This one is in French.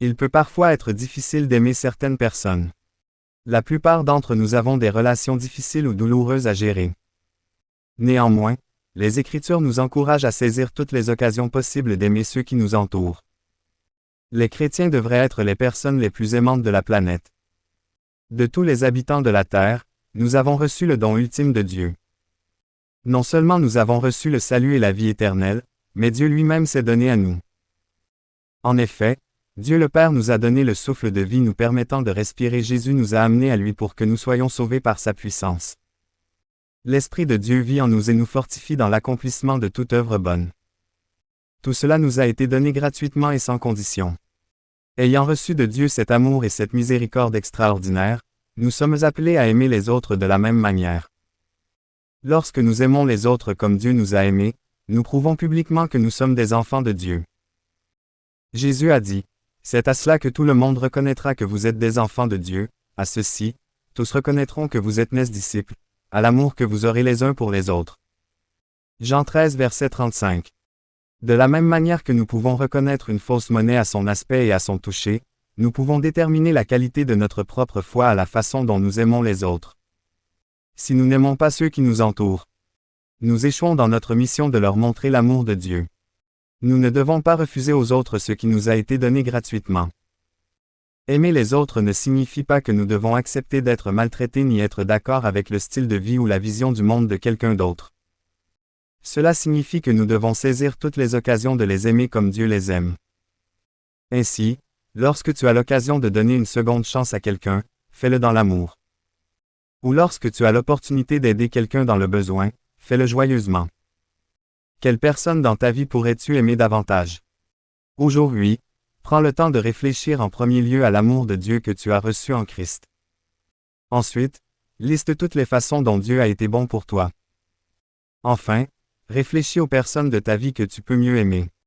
Il peut parfois être difficile d'aimer certaines personnes. La plupart d'entre nous avons des relations difficiles ou douloureuses à gérer. Néanmoins, les Écritures nous encouragent à saisir toutes les occasions possibles d'aimer ceux qui nous entourent. Les chrétiens devraient être les personnes les plus aimantes de la planète. De tous les habitants de la terre, nous avons reçu le don ultime de Dieu. Non seulement nous avons reçu le salut et la vie éternelle, mais Dieu lui-même s'est donné à nous. En effet, Dieu le Père nous a donné le souffle de vie nous permettant de respirer. Jésus nous a amenés à lui pour que nous soyons sauvés par sa puissance. L'Esprit de Dieu vit en nous et nous fortifie dans l'accomplissement de toute œuvre bonne. Tout cela nous a été donné gratuitement et sans condition. Ayant reçu de Dieu cet amour et cette miséricorde extraordinaire, nous sommes appelés à aimer les autres de la même manière. Lorsque nous aimons les autres comme Dieu nous a aimés, nous prouvons publiquement que nous sommes des enfants de Dieu. Jésus a dit, « C'est à cela que tout le monde reconnaîtra que vous êtes des enfants de Dieu, à ceci, tous reconnaîtront que vous êtes mes disciples, à l'amour que vous aurez les uns pour les autres. » Jean 13 verset 35. De la même manière que nous pouvons reconnaître une fausse monnaie à son aspect et à son toucher, nous pouvons déterminer la qualité de notre propre foi à la façon dont nous aimons les autres. Si nous n'aimons pas ceux qui nous entourent, nous échouons dans notre mission de leur montrer l'amour de Dieu. Nous ne devons pas refuser aux autres ce qui nous a été donné gratuitement. Aimer les autres ne signifie pas que nous devons accepter d'être maltraités ni être d'accord avec le style de vie ou la vision du monde de quelqu'un d'autre. Cela signifie que nous devons saisir toutes les occasions de les aimer comme Dieu les aime. Ainsi, lorsque tu as l'occasion de donner une seconde chance à quelqu'un, fais-le dans l'amour. Ou lorsque tu as l'opportunité d'aider quelqu'un dans le besoin, fais-le joyeusement. Quelle personne dans ta vie pourrais-tu aimer davantage? Aujourd'hui, prends le temps de réfléchir en premier lieu à l'amour de Dieu que tu as reçu en Christ. Ensuite, liste toutes les façons dont Dieu a été bon pour toi. Enfin, réfléchis aux personnes de ta vie que tu peux mieux aimer.